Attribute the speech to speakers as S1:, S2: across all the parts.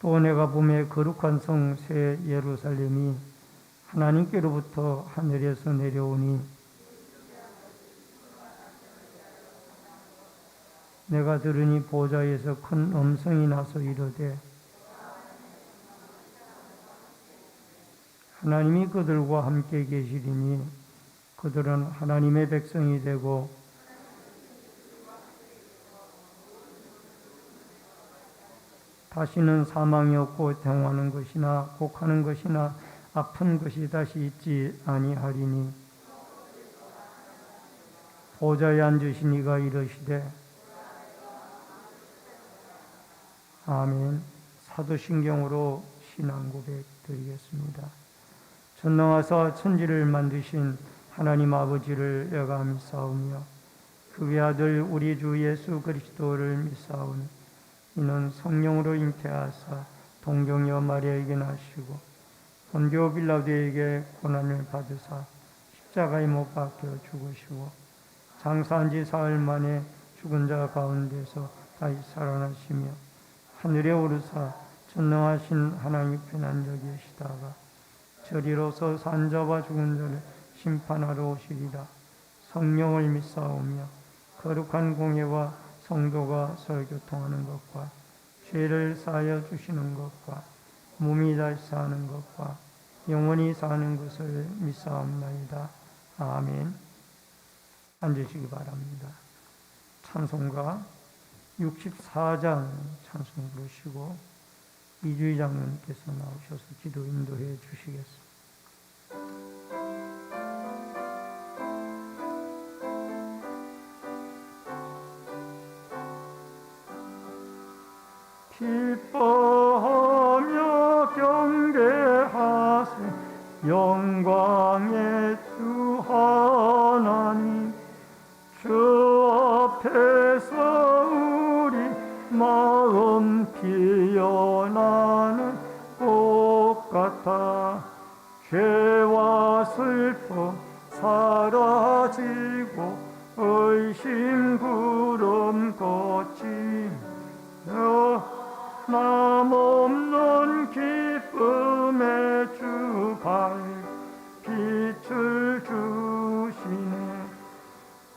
S1: 또 내가 봄에 거룩한 성 새 예루살렘이 하나님께로부터 하늘에서 내려오니 내가 들으니 보좌에서 큰 음성이 나서 이르되 하나님이 그들과 함께 계시리니 그들은 하나님의 백성이 되고 다시는 사망이 없고 등하는 것이나 곡하는 것이나 아픈 것이 다시 있지 아니하리니 보좌에 앉으신 이가 이르시되 아멘. 사도신경으로 신앙 고백 드리겠습니다. 전능하사 천지를 만드신 하나님 아버지를 내가 믿사오며 그의 아들 우리 주 예수 그리스도를 믿사오니 이는 성령으로 잉태하사 동정녀 마리아에게 나시고 본디오 빌라도에게 고난을 받으사 십자가에 못 박혀 죽으시고 장사한 지 사흘 만에 죽은 자 가운데서 다시 살아나시며 하늘에 오르사 전능하신 하나님 편안히 계시다가 저리로서 산 자와 죽은 자를 심판하러 오시리라. 성령을 믿사오며 거룩한 공예와 성도가 서로 교통하는 것과 죄를 사하여 주시는 것과 몸이 다시 사는 것과 영원히 사는 것을 믿사옵나이다. 아멘. 앉으시기 바랍니다. 찬송가 64장 찬송 부르시고 이주희 장로님께서 나오셔서 기도 인도해 주시겠습니다. 기뻐하며 경배하세 영광의 주 하나님 주 앞에서 우리 마음 피어나는 꽃 같아 죄와 슬픔 사라지고 의심 구름 거치며 남없는 기쁨의 주 빛을 주시네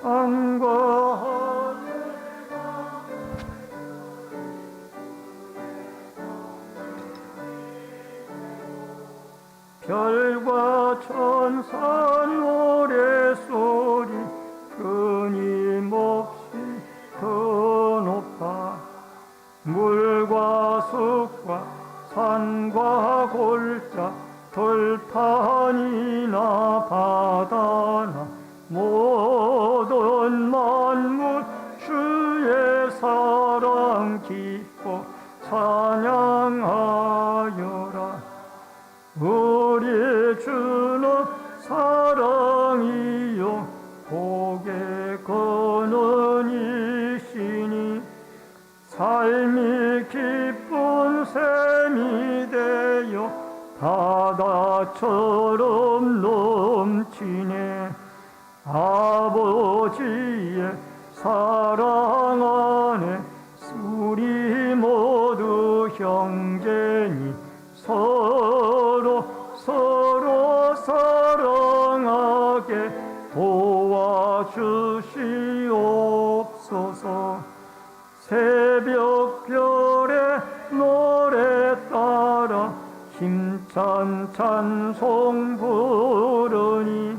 S1: 땅과 하늘과 별과 천사 노래소리 끊임없이 더 높아 물과 숲과 산과 골짜 들판이나 바다나 모든 만물 주의 사랑 기뻐 찬양하여라. 우리 주는 사랑이요 복의 근원이시니 삶이 기쁜 샘이 되어 바다처럼 넘치네. 아버지의 사랑 안에 우리 모두 형제니 서로 사랑하게 도와주시옵소서. 새벽별의 노래 따라 힘찬 찬송 부르니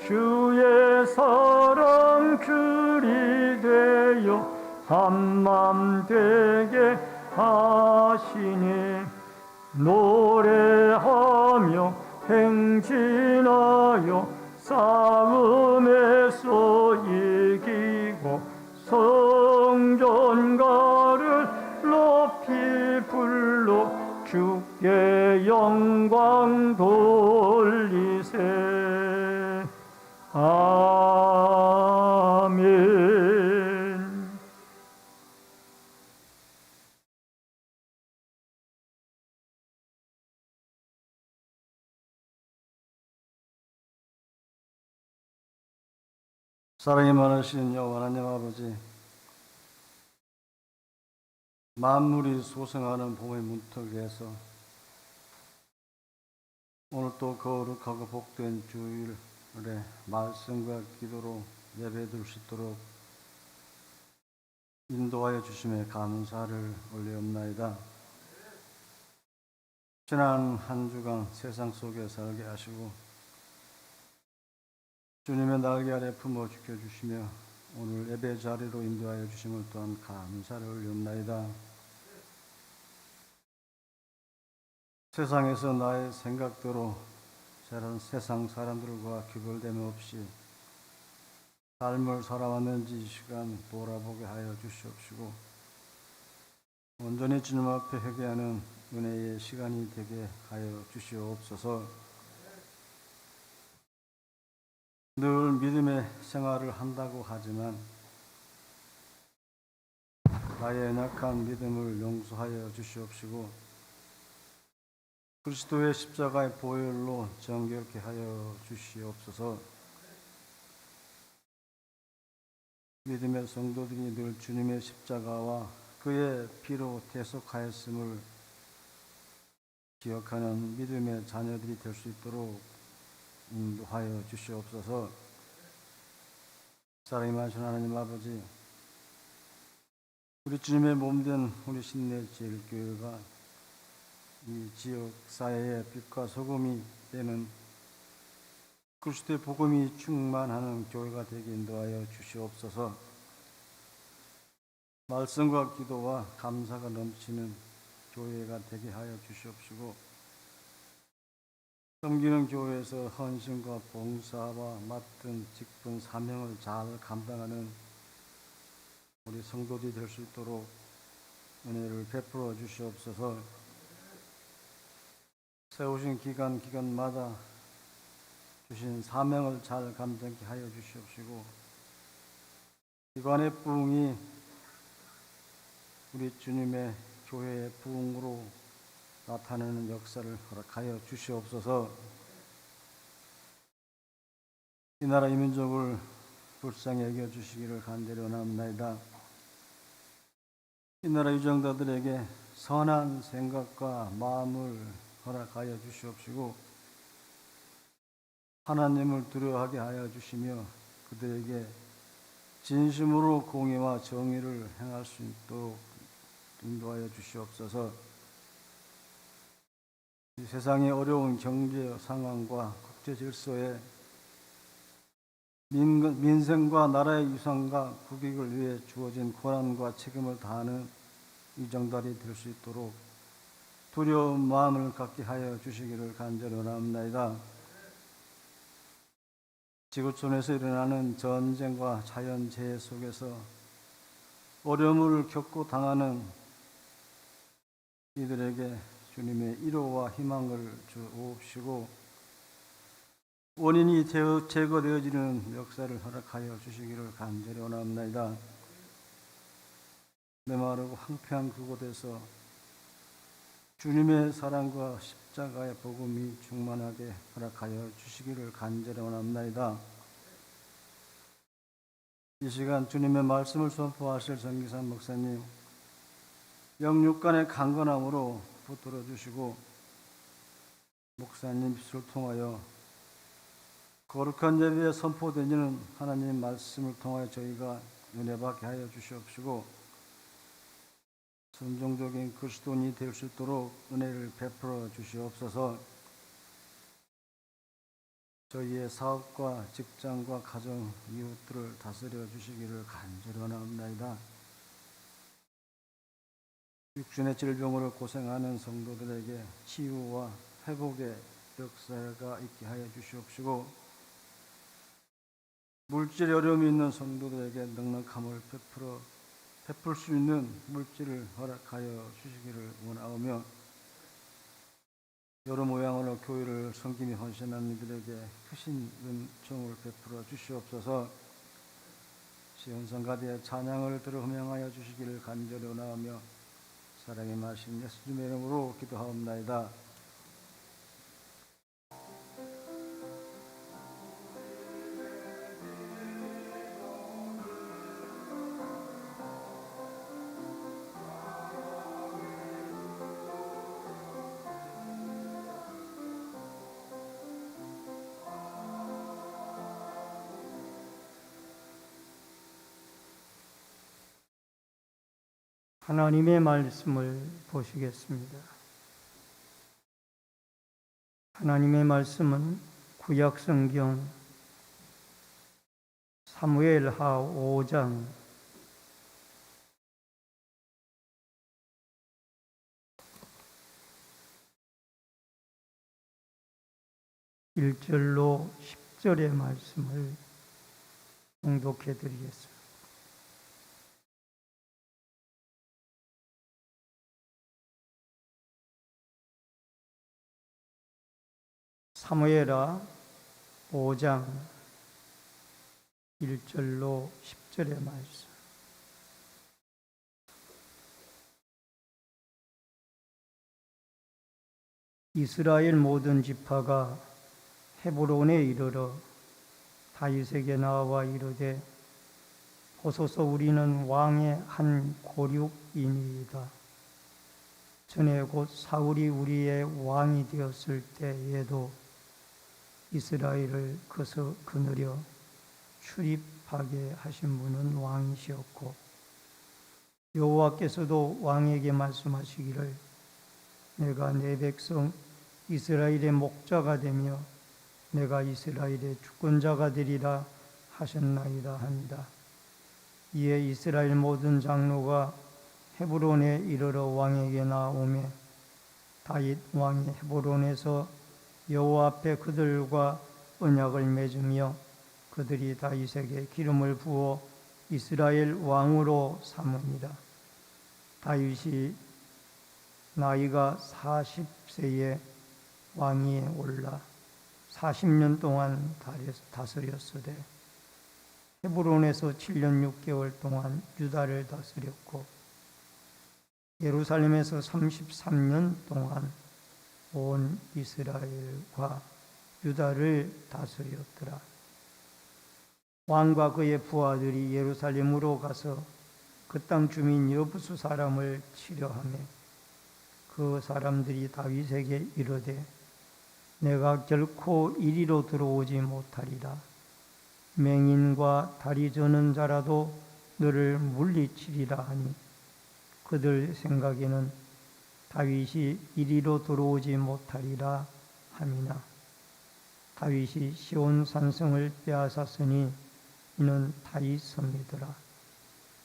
S1: 주의 사랑 줄이 되어 한맘 되게 하시네. 노래하며 행진하여 싸움에서 이기고 성전가를 높이 불러 주께 영광 돌리세. 아멘.
S2: 사랑이 많으신 여호와 하나님 아버지, 만물이 소생하는 봄의 문턱에서 오늘 또 거룩하고 복된 주일에 말씀과 기도로 예배드릴 수 있도록 인도하여 주심에 감사를 올리옵나이다. 지난 한 주간 세상 속에 살게 하시고 주님의 날개 아래 품어 지켜주시며 오늘 예배 자리로 인도하여 주심을 또한 감사를 올리옵나이다. 세상에서 나의 생각대로 세상 사람들과 규별됨 없이 삶을 살아왔는지 이 시간 돌아보게 하여 주시옵시고 온전히 주님 앞에 회개하는 은혜의 시간이 되게 하여 주시옵소서. 늘 믿음의 생활을 한다고 하지만 나의 연약한 믿음을 용서하여 주시옵시고 그리스도의 십자가의 보혈로 정결케 하여 주시옵소서. 믿음의 성도들이 늘 주님의 십자가와 그의 피로 대속하였음을 기억하는 믿음의 자녀들이 될 수 있도록 인도하여 주시옵소서. 사랑이 많으신 하나님 아버지, 우리 주님의 몸된 우리 신내제일교회가 이 지역 사회의 빛과 소금이 되는 그리스도의 복음이 충만하는 교회가 되게 인도하여 주시옵소서. 말씀과 기도와 감사가 넘치는 교회가 되게 하여 주시옵시고 섬기는 교회에서 헌신과 봉사와 맡은 직분 사명을 잘 감당하는 우리 성도들이 될 수 있도록 은혜를 베풀어 주시옵소서. 세우신 기간마다 주신 사명을 잘 감당케 하여 주시옵시고 기관의 부흥이 우리 주님의 교회의 부흥으로 나타내는 역사를 허락하여 주시옵소서. 이 나라 이 민족을 불쌍히 여겨주시기를 간절히 원합니다. 이 나라 유정자들에게 선한 생각과 마음을 허락하여 주시옵시고 하나님을 두려워하게 하여 주시며 그들에게 진심으로 공의와 정의를 행할 수 있도록 인도하여 주시옵소서. 이 세상의 어려운 경제 상황과 국제 질서에 민생과 나라의 유산과 국익을 위해 주어진 고난과 책임을 다하는 유정달이 될 수 있도록 두려운 마음을 갖게 하여 주시기를 간절히 원합니다. 지구촌에서 일어나는 전쟁과 자연재해 속에서 어려움을 겪고 당하는 이들에게 주님의 위로와 희망을 주옵시고 원인이 제거되어지는 역사를 허락하여 주시기를 간절히 원합니다. 메마르고 황폐한 그곳에서 주님의 사랑과 십자가의 복음이 충만하게 허락하여 주시기를 간절히 원합니다. 이 시간 주님의 말씀을 선포하실 정기산 목사님 영육간의 강건함으로 붙들어 주시고 목사님 빛을 통하여 거룩한 예배에 선포되는 하나님 말씀을 통하여 저희가 은혜받게 하여 주시옵시고 순종적인 그리스도인이 될 수 있도록 은혜를 베풀어 주시옵소서. 저희의 사업과 직장과 가정, 이웃들을 다스려 주시기를 간절히 원합니다. 육신의 질병으로 고생하는 성도들에게 치유와 회복의 역사가 있게 하여 주시옵시고 물질 어려움이 있는 성도들에게 넉넉함을 베풀 수 있는 물질을 허락하여 주시기를 원하오며 여러 모양으로 교회를 섬기며 헌신하는 이들에게 크신 은총을 베풀어 주시옵소서. 시온성가대의 찬양을 들어 흠양하여 주시기를 간절히 원하오며 사랑의 마신 예수님의 이름으로 기도하옵나이다.
S1: 하나님의 말씀을 보시겠습니다. 하나님의 말씀은 구약성경 사무엘하 5장 1절로 10절의 말씀을 봉독해 드리겠습니다. 사무엘하 5장 1절로 10절의 말씀. 이스라엘 모든 지파가 헤브론에 이르러 다윗에게 나와 이르되 보소서 우리는 왕의 한 고륙이니이다. 전에 곧 사울이 우리의 왕이 되었을 때에도 이스라엘을 거느려 출입하게 하신 분은 왕이시었고 여호와께서도 왕에게 말씀하시기를 내가 내 백성 이스라엘의 목자가 되며 내가 이스라엘의 주권자가 되리라 하셨나이다 합니다. 이에 이스라엘 모든 장로가 헤브론에 이르러 왕에게 나오매 다윗 왕이 헤브론에서 여호와 앞에 그들과 언약을 맺으며 그들이 다윗에게 기름을 부어 이스라엘 왕으로 삼으니라. 다윗이 나이가 40세에 왕위에 올라 40년 동안 다스렸으되 헤브론에서 7년 6개월 동안 유다를 다스렸고 예루살렘에서 33년 동안 온 이스라엘과 유다를 다스렸더라. 왕과 그의 부하들이 예루살렘으로 가서 그 땅 주민 여부수 사람을 치려하며 그 사람들이 다윗에게 이르되 내가 결코 이리로 들어오지 못하리라. 맹인과 다리 저는 자라도 너를 물리치리라 하니 그들 생각에는 다윗이 이리로 들어오지 못하리라 함이나 다윗이 시온 산성을 빼앗았으니 이는 다윗 성이더라.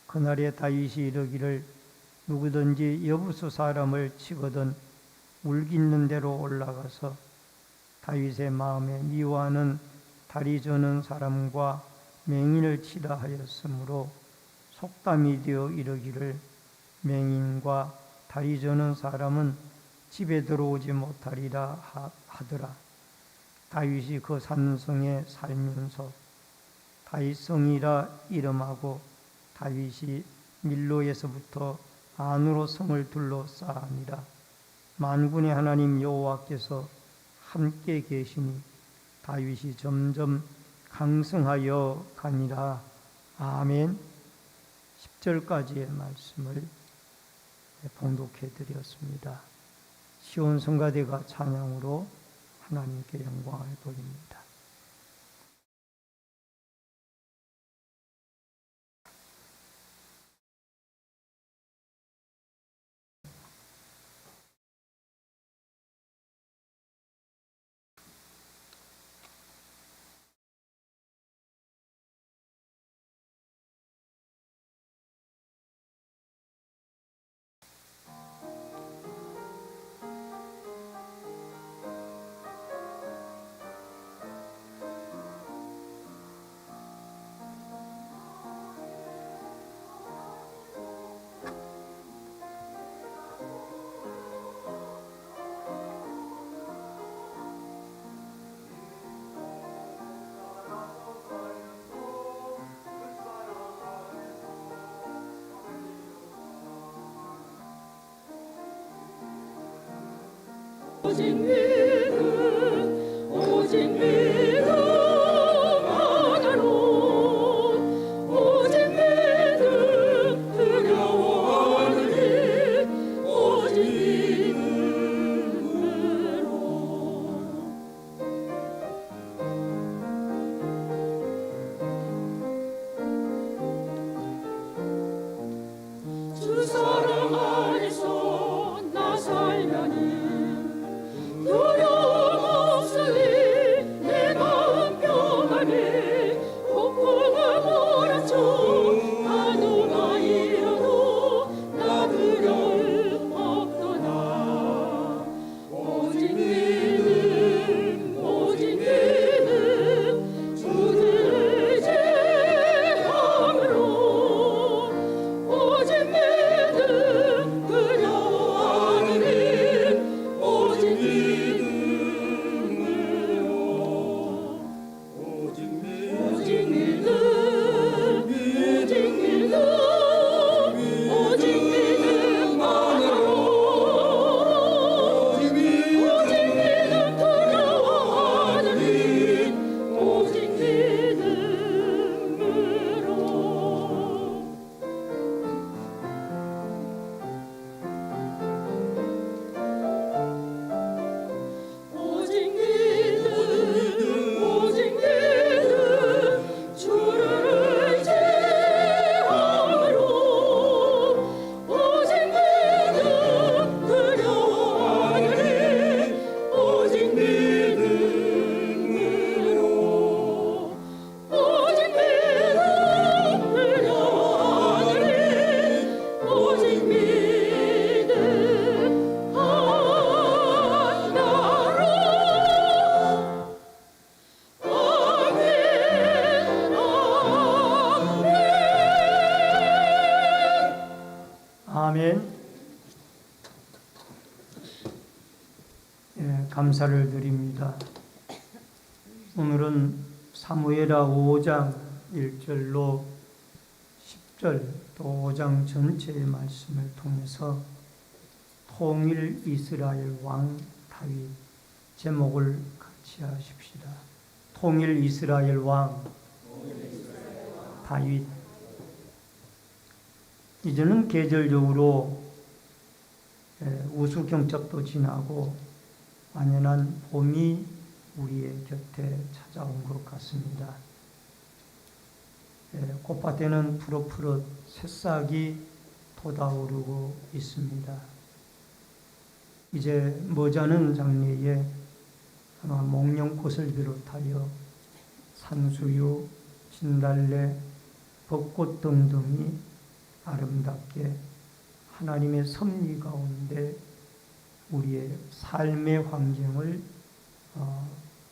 S1: 그날에 다윗이 이르기를 누구든지 여부수 사람을 치거든 울깃는 대로 올라가서 다윗의 마음에 미워하는 다리 저는 사람과 맹인을 치라 하였으므로 속담이 되어 이르기를 맹인과 다리 저는 사람은 집에 들어오지 못하리라 하더라. 다윗이 그 산성에 살면서 다윗성이라 이름하고 다윗이 밀로에서부터 안으로 성을 둘러싸니라. 만군의 하나님 여호와께서 함께 계시니 다윗이 점점 강성하여 가니라. 아멘. 10절까지의 말씀을 봉독해 드렸습니다. 시온 성가대가 찬양으로 하나님께 영광을 돌립니다.
S3: 오직 믿음 하나로 오직 믿음 두려워하는 일 오직 믿음으로 주 사랑
S1: 감사를 드립니다. 오늘은 사무엘하 5장 1절로 10절 또 5장 전체의 말씀을 통해서 통일 이스라엘 왕 다윗 제목을 같이 하십시다. 통일 이스라엘 왕 다윗. 이제는 계절적으로 우수경첩도 지나고 완연한 봄이 우리의 곁에 찾아온 것 같습니다. 꽃밭에는 푸릇푸릇 새싹이 돋아오르고 있습니다. 이제 머지않은 장래에 아마 목련꽃을 비롯하여 산수유, 진달래, 벚꽃 등등이 아름답게 하나님의 섭리 가운데 우리의 삶의 환경을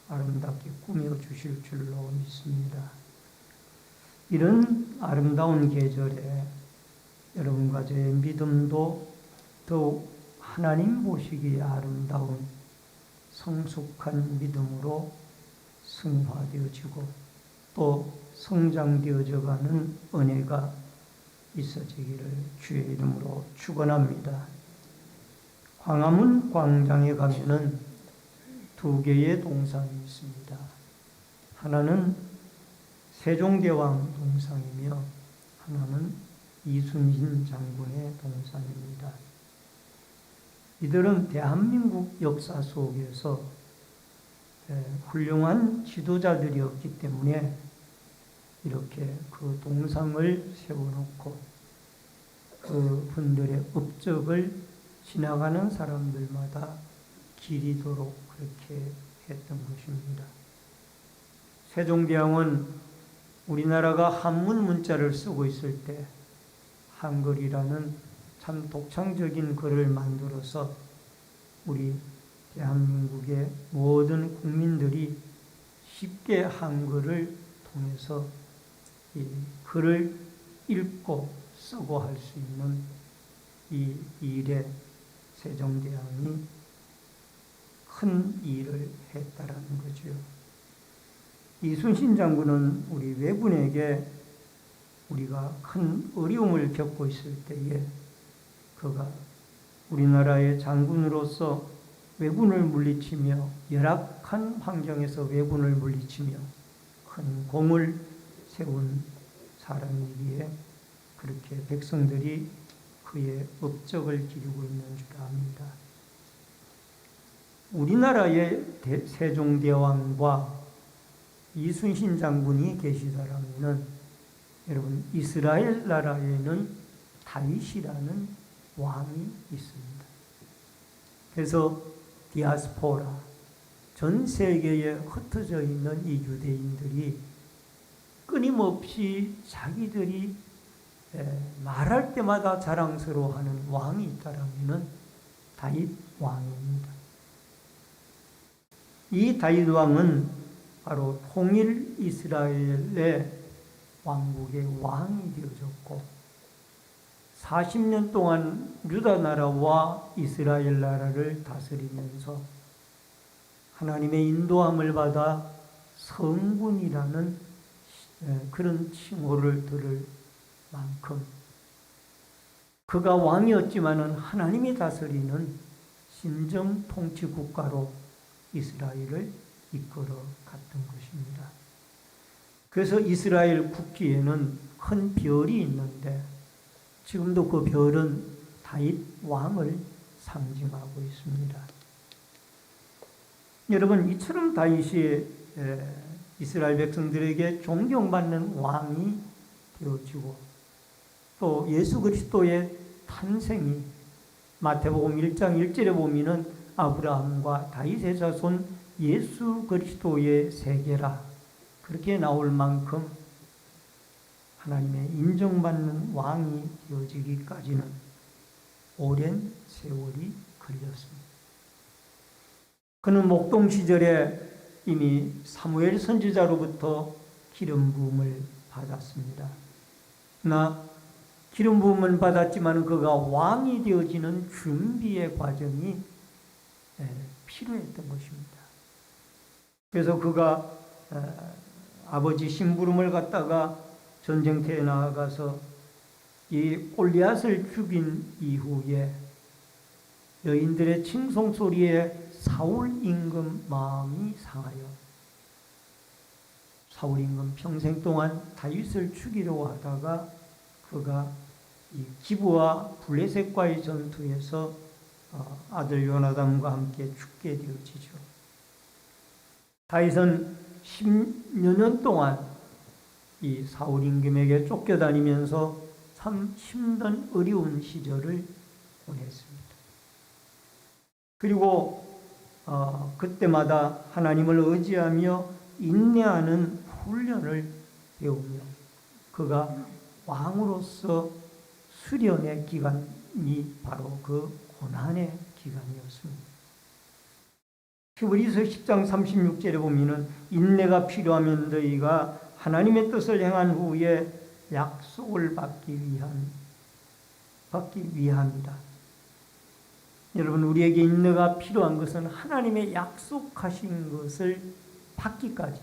S1: 아름답게 꾸며주실 줄로 믿습니다. 이런 아름다운 계절에 여러분과 저의 믿음도 더욱 하나님 보시기에 아름다운 성숙한 믿음으로 승화되어지고 또 성장되어져가는 은혜가 있어지기를 주의 이름으로 축원합니다. 광화문 광장에 가면은 두 개의 동상이 있습니다. 하나는 세종대왕 동상이며 하나는 이순신 장군의 동상입니다. 이들은 대한민국 역사 속에서 훌륭한 지도자들이었기 때문에 이렇게 그 동상을 세워놓고 그 분들의 업적을 지나가는 사람들마다 기리도록 그렇게 했던 것입니다. 세종대왕은 우리나라가 한문 문자를 쓰고 있을 때 한글이라는 참 독창적인 글을 만들어서 우리 대한민국의 모든 국민들이 쉽게 한글을 통해서 이 글을 읽고 쓰고 할 수 있는 이 일에 세종대왕이 큰 일을 했다라는 거죠. 이순신 장군은 우리 왜군에게 우리가 큰 어려움을 겪고 있을 때에 그가 우리나라의 장군으로서 왜군을 물리치며 열악한 환경에서 왜군을 물리치며 큰 공을 세운 사람이기에 그렇게 백성들이 그의 업적을 기리고 있는 줄 압니다. 우리나라의 세종대왕과 이순신 장군이 계시다라면 여러분 이스라엘 나라에는 다윗이라는 왕이 있습니다. 그래서 디아스포라 전 세계에 흩어져 있는 이 유대인들이 끊임없이 자기들이 말할 때마다 자랑스러워하는 왕이 있다라면 다윗 왕입니다. 이 다윗 왕은 바로 통일 이스라엘의 왕국의 왕이 되어졌고 40년 동안 유다 나라와 이스라엘 나라를 다스리면서 하나님의 인도함을 받아 성군이라는 그런 칭호를 들을 만큼 그가 왕이었지만은 하나님이 다스리는 신정 통치 국가로 이스라엘을 이끌어 갔던 것입니다. 그래서 이스라엘 국기에는 큰 별이 있는데 지금도 그 별은 다윗 왕을 상징하고 있습니다. 여러분 이처럼 다윗이 이스라엘 백성들에게 존경받는 왕이 되어지고 또 예수 그리스도의 탄생이 마태복음 1장 1절에 보면은 아브라함과 다윗의 자손 예수 그리스도의 세계라 그렇게 나올 만큼 하나님의 인정받는 왕이 되어지기까지는 오랜 세월이 걸렸습니다. 그는 목동 시절에 이미 사무엘 선지자로부터 기름 부음을 받았습니다. 그러나 기름 부음은 받았지만 그가 왕이 되어지는 준비의 과정이 필요했던 것입니다. 그래서 그가 아버지 심부름을 갖다가 전쟁터에 나아가서 이 골리앗을 죽인 이후에 여인들의 칭송 소리에 사울 임금 마음이 상하여 사울 임금 평생 동안 다윗을 죽이려고 하다가 그가 이 기브와 블레셋과의 전투에서 아들 요나단과 함께 죽게 되어지죠. 다윗은 10여 년 동안 이 사울 임금에게 쫓겨다니면서 참 힘든 어려운 시절을 보냈습니다. 그리고 그때마다 하나님을 의지하며 인내하는 훈련을 배우며 그가 왕으로서 수련의 기간이 바로 그 고난의 기간이었습니다. 히브리서 10장 36절에 보면은 인내가 필요하면 너희가 하나님의 뜻을 행한 후에 약속을 받기 위함이다. 여러분, 우리에게 인내가 필요한 것은 하나님의 약속하신 것을 받기까지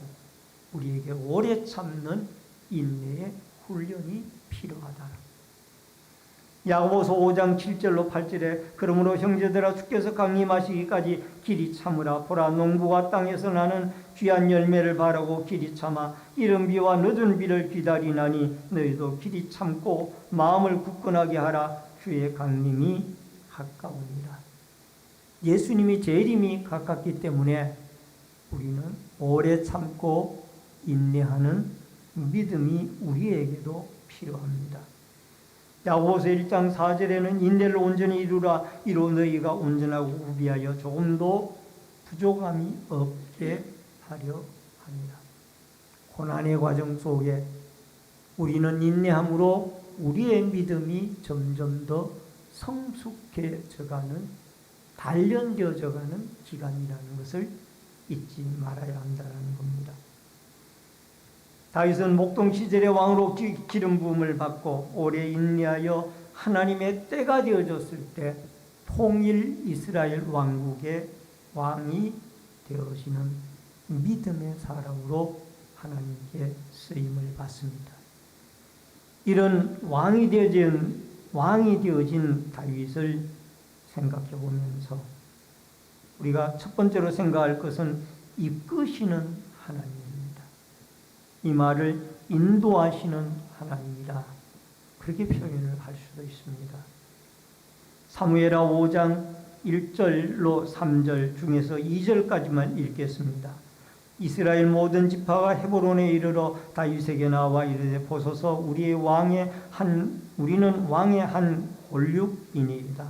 S1: 우리에게 오래 참는 인내의 훈련이 필요하다. 야고보서 5장 7절로 8절에 그러므로 형제들아 주께서 강림하시기까지 길이 참으라. 보라, 농부가 땅에서 나는 귀한 열매를 바라고 길이 참아 이른 비와 늦은 비를 기다리나니 너희도 길이 참고 마음을 굳건하게 하라. 주의 강림이 가까우니라. 예수님이 재림이 가깝기 때문에 우리는 오래 참고 인내하는 믿음이 우리에게도 필요합니다. 야고보서 1장 4절에는 인내를 온전히 이루라. 이로 너희가 온전하고 우비하여 조금도 부족함이 없게 하려 합니다. 고난의 과정 속에 우리는 인내함으로 우리의 믿음이 점점 더 성숙해져가는, 단련되어져가는 기간이라는 것을 잊지 말아야 한다는 겁니다. 다윗은 목동 시절의 왕으로 기름 부음을 받고 오래 인내하여 하나님의 때가 되어졌을 때 통일 이스라엘 왕국의 왕이 되어지는 믿음의 사람으로 하나님께 쓰임을 받습니다. 이런 왕이 되어진 다윗을 생각해 보면서 우리가 첫 번째로 생각할 것은 이끄시는 하나님입니다. 이 말을 인도하시는 하나님이라 그렇게 표현을 할 수도 있습니다. 사무엘하 5장 1절로 3절 중에서 2절까지만 읽겠습니다. 이스라엘 모든 지파가 헤브론에 이르러 다윗에게 나와 이르되 보소서 우리는 왕의 한 홀육이니이다.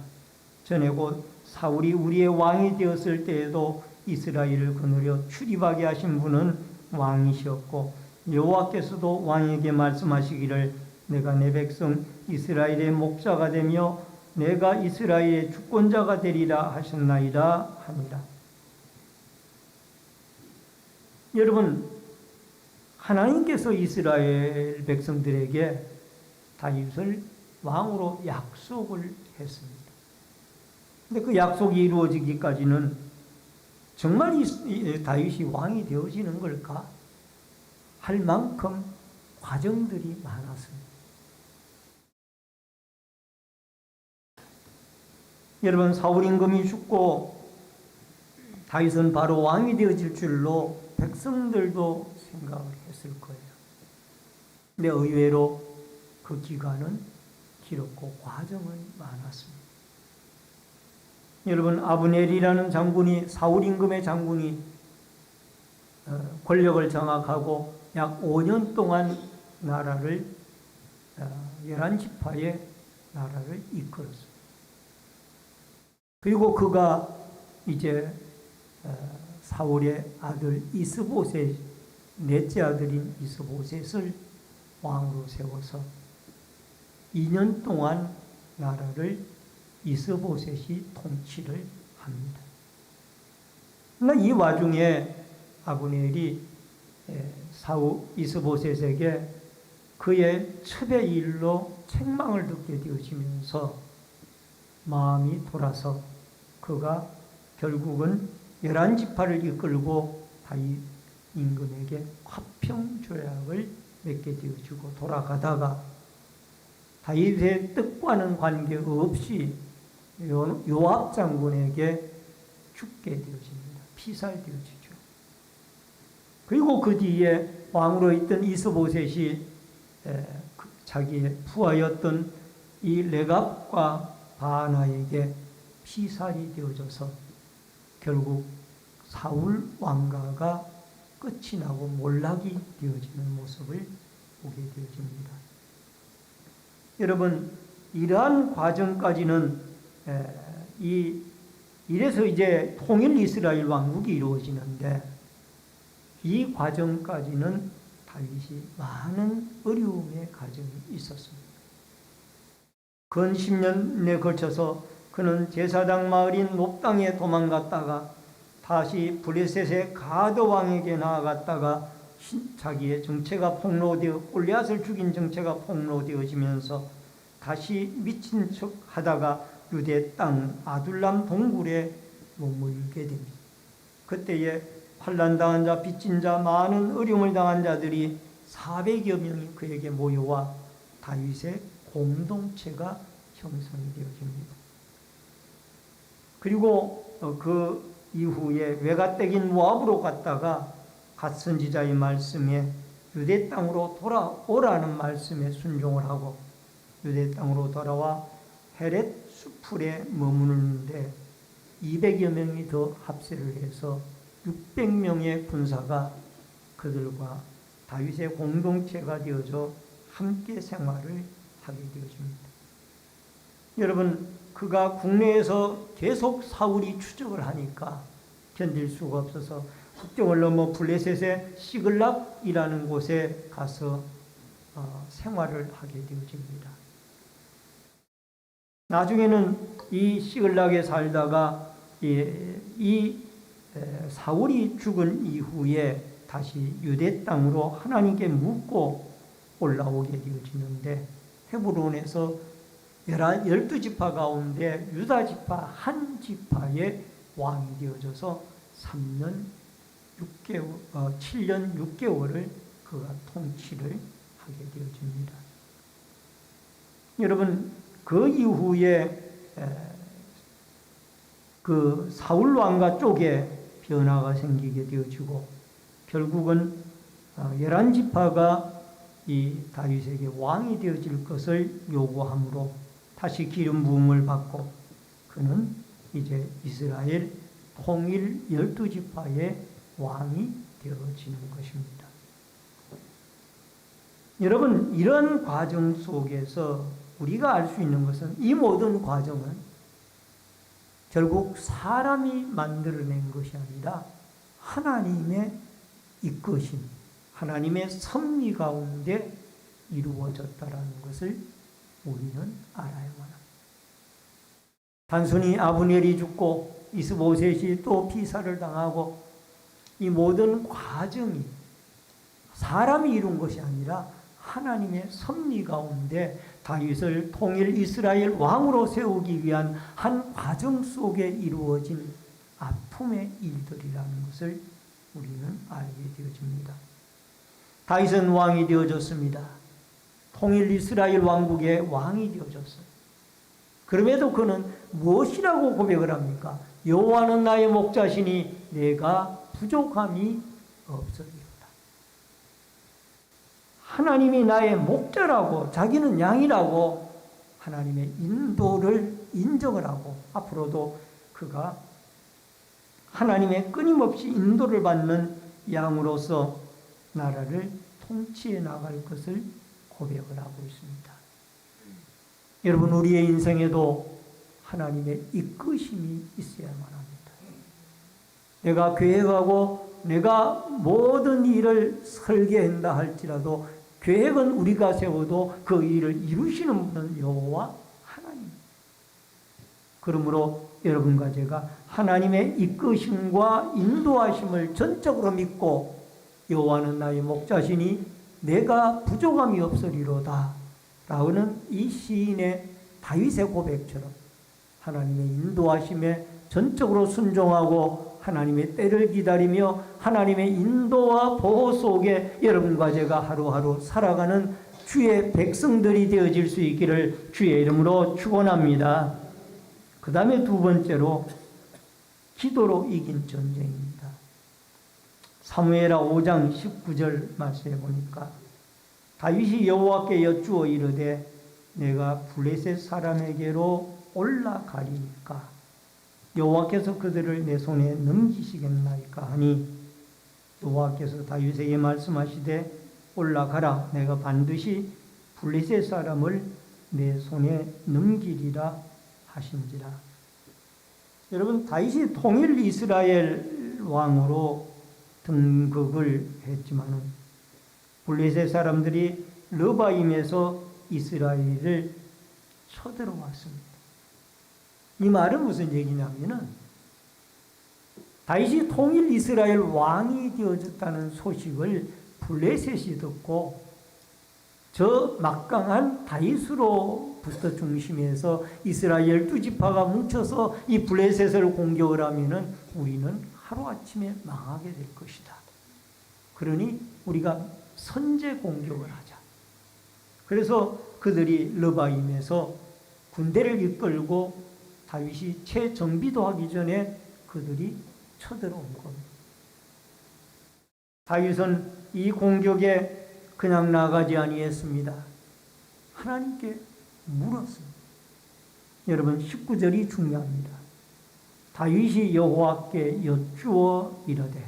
S1: 전에 곧 사울이 우리의 왕이 되었을 때에도 이스라엘을 거느려 출입하게 하신 분은 왕이시었고 여호와께서도 왕에게 말씀하시기를 내가 내 백성 이스라엘의 목자가 되며 내가 이스라엘의 주권자가 되리라 하셨나이다 하니라. 여러분, 하나님께서 이스라엘 백성들에게 다윗을 왕으로 약속을 했습니다. 근데 그 약속이 이루어지기까지는 정말 다윗이 왕이 되어지는 걸까? 할 만큼 과정들이 많았습니다. 여러분, 사울 임금이 죽고 다윗은 바로 왕이 되어질 줄로 백성들도 생각을 했을 거예요. 근데 의외로 그 기간은 길었고 과정은 많았습니다. 여러분, 아브넬이라는 장군이, 사울 임금의 장군이 권력을 장악하고 약 5년 동안 나라를 11지파의 나라를 이끌었습니다. 그리고 그가 이제 사울의 아들 이스보셋, 넷째 아들인 이스보셋을 왕으로 세워서 2년 동안 나라를 이스보셋이 통치를 합니다. 그러나 이 와중에 아브넬이 이스보셋에게 그의 첩의 일로 책망을 듣게 되어지면서 마음이 돌아서 그가 결국은 11지파를 이끌고 다윗 임금에게 화평 조약을 맺게 되어지고 돌아가다가 다윗의 뜻과는 관계없이 요압 장군에게 죽게 되어집니다. 피살되어지죠. 그리고 그 뒤에 왕으로 있던 이스보셋이 자기의 부하였던 이 레갑과 바나에게 피살이 되어져서 결국 사울 왕가가 끝이 나고 몰락이 되어지는 모습을 보게 되어집니다. 여러분, 이러한 과정까지는 이래서 이제 통일 이스라엘 왕국이 이루어지는데 이 과정까지는 다윗이 많은 어려움의 과정이 있었습니다. 근 10년에 걸쳐서 그는 제사장 마을인 높당에 도망갔다가 다시 블레셋의 가드 왕에게 나아갔다가 자기의 정체가 폭로되어 골리앗을 죽인 정체가 폭로되어지면서 다시 미친 척 하다가 유대 땅 아둘람 동굴에 머물게 됩니다. 그때에 환난당한 자, 빚진 자, 많은 어려움을 당한 자들이 400여 명이 그에게 모여와 다윗의 공동체가 형성이 되어집니다. 그리고 그 이후에 외가댁인 모압으로 갔다가 갓 선지자의 말씀에 유대 땅으로 돌아오라는 말씀에 순종을 하고 유대 땅으로 돌아와 헤렛 수풀에 머무르는데 200여 명이 더 합세를 해서 600명의 군사가 그들과 다윗의 공동체가 되어져 함께 생활을 하게 되어집니다. 여러분, 그가 국내에서 계속 사울이 추적을 하니까 견딜 수가 없어서 국경을 넘어 블레셋의 시글락이라는 곳에 가서 생활을 하게 되어집니다. 나중에는 이 시글락에 살다가 사울이 죽은 이후에 다시 유대 땅으로 하나님께 묻고 올라오게 되어지는데 헤브론에서 12지파 가운데 유다지파 한 지파의 왕이 되어져서 7년 6개월을 그가 통치를 하게 되어집니다. 여러분, 그 이후에 그 사울 왕가 쪽에 변화가 생기게 되어지고 결국은 11지파가 이 다윗에게 왕이 되어질 것을 요구함으로 다시 기름 부음을 받고 그는 이제 이스라엘 통일 12지파의 왕이 되어지는 것입니다. 여러분, 이런 과정 속에서 우리가 알 수 있는 것은 이 모든 과정은 결국 사람이 만들어낸 것이 아니라 하나님의 이끄심, 하나님의 섭리 가운데 이루어졌다라는 것을 우리는 알아야만 합니다. 단순히 아브넬이 죽고 이스보셋이 또 피살을 당하고 이 모든 과정이 사람이 이룬 것이 아니라 하나님의 섭리 가운데 다윗을 통일 이스라엘 왕으로 세우기 위한 한 과정 속에 이루어진 아픔의 일들이라는 것을 우리는 알게 되어집니다. 다윗은 왕이 되어졌습니다. 통일 이스라엘 왕국의 왕이 되어졌어요. 그럼에도 그는 무엇이라고 고백을 합니까? 여호와는 나의 목자시니 내가 부족함이 없으리로다. 하나님이 나의 목자라고, 자기는 양이라고 하나님의 인도를 인정을 하고 앞으로도 그가 하나님의 끊임없이 인도를 받는 양으로서 나라를 통치해 나갈 것을 고백을 하고 있습니다. 여러분, 우리의 인생에도 하나님의 이끄심이 있어야만 합니다. 내가 계획하고 내가 모든 일을 설계한다 할지라도 계획은 우리가 세워도 그 일을 이루시는 분은 여호와 하나님. 그러므로 여러분과 제가 하나님의 이끄심과 인도하심을 전적으로 믿고 여호와는 나의 목자시니 내가 부족함이 없으리로다 라는 이 시인의 다윗의 고백처럼 하나님의 인도하심에 전적으로 순종하고 하나님의 때를 기다리며 하나님의 인도와 보호 속에 여러분과 제가 하루하루 살아가는 주의 백성들이 되어질 수 있기를 주의 이름으로 축원합니다. 그 다음에 두 번째로 기도로 이긴 전쟁입니다. 사무엘하 5장 19절 말씀해 보니까 다윗이 여호와께 여쭈어 이르되 내가 블레셋 사람에게로 올라가리이까 여호와께서 그들을 내 손에 넘기시겠나이까 하니 여호와께서 다윗에게 말씀하시되 올라가라 내가 반드시 블레셋 사람을 내 손에 넘기리라 하신지라. 여러분 다윗이 통일 이스라엘 왕으로 등극을 했지만은 블레셋 사람들이 르바임에서 이스라엘을 쳐들어왔습니다. 이 말은 무슨 얘기냐면은 다윗이 통일 이스라엘 왕이 되어졌다는 소식을 블레셋이 듣고 저 막강한 다윗으로부터 중심에서 이스라엘 두 지파가 뭉쳐서 이 블레셋을 공격을 하면은 우리는 하루아침에 망하게 될 것이다. 그러니 우리가 선제 공격을 하자. 그래서 그들이 르바임에서 군대를 이끌고 다윗이 채 정비도 하기 전에 그들이 쳐들어온 겁니다. 다윗은 이 공격에 그냥 나가지 아니했습니다. 하나님께 물었습니다. 여러분 19절이 중요합니다. 다윗이 여호와께 여쭈어 이르되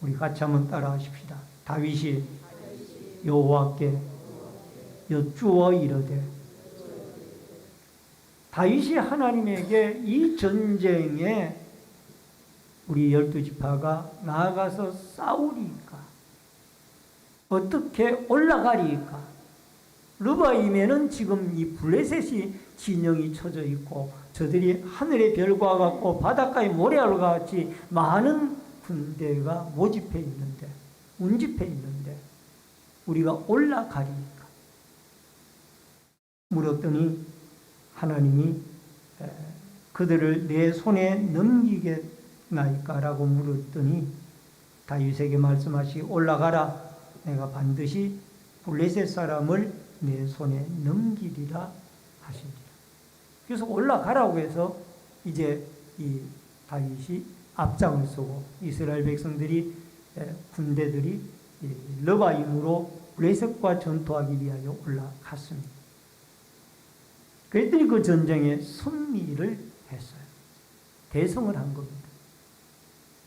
S1: 우리 같이 한번 따라하십시다. 다윗이 여호와께 여쭈어 이르되 다윗이 하나님에게 이 전쟁에 우리 12지파가 나아가서 싸우리까 어떻게 올라가리까 르바임에는 지금 이 블레셋이 진영이 쳐져 있고 저들이 하늘의 별과 같고 바닷가의 모래알과 같이 많은 군대가 모집해 있는데 운집해 있는데 우리가 올라가리까 물었더니 하나님이 그들을 내 손에 넘기겠나이까라고 물었더니 다윗에게 말씀하시기 올라가라 내가 반드시 블레셋 사람을 내 손에 넘기리라 하시니라. 그래서 올라가라고 해서 이제 이 다윗이 앞장을 서고 이스라엘 백성들이 군대들이 르바임으로 블레셋과 전투하기 위하여 올라갔습니다. 그랬더니 그 전쟁에 승리를 했어요. 대성을 한 겁니다.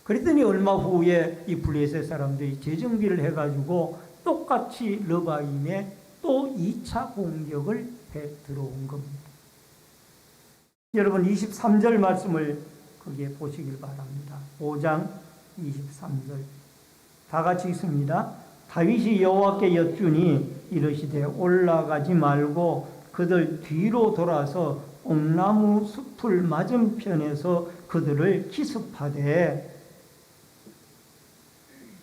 S1: 그랬더니 얼마 후에 이 블레셋 사람들이 재정비를 해가지고 똑같이 르바임에 또 2차 공격을 해 들어온 겁니다. 여러분 23절 말씀을 거기에 보시길 바랍니다. 5장 23절 다 같이 읽습니다. 다윗이 여호와께 여쭈니 이르시되 올라가지 말고 그들 뒤로 돌아서 옥나무 숲을 맞은편에서 그들을 기습하되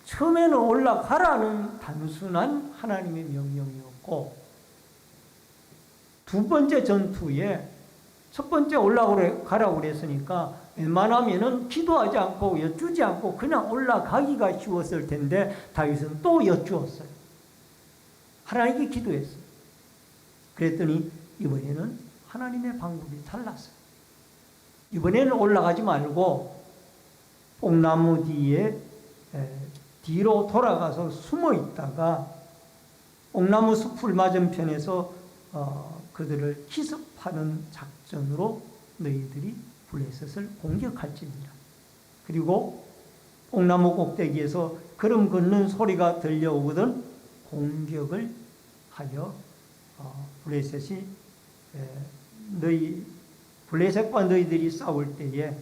S1: 처음에는 올라가라는 단순한 하나님의 명령이었고 두 번째 전투에 첫 번째 올라가라고 그랬으니까 웬만하면은 기도하지 않고 여쭈지 않고 그냥 올라가기가 쉬웠을 텐데 다윗은 또 여쭈었어요. 하나님께 기도했어요. 그랬더니 이번에는 하나님의 방법이 달랐어요. 이번에는 올라가지 말고 옥나무 뒤에 뒤로 돌아가서 숨어 있다가 옥나무 숲을 맞은편에서 그들을 기습하는 작전으로 너희들이 블레셋을 공격할지니라. 그리고 옥나무 꼭대기에서 걸음 걷는 소리가 들려오거든 공격을 하여 블레셋이 블레셋과 너희들이 싸울 때에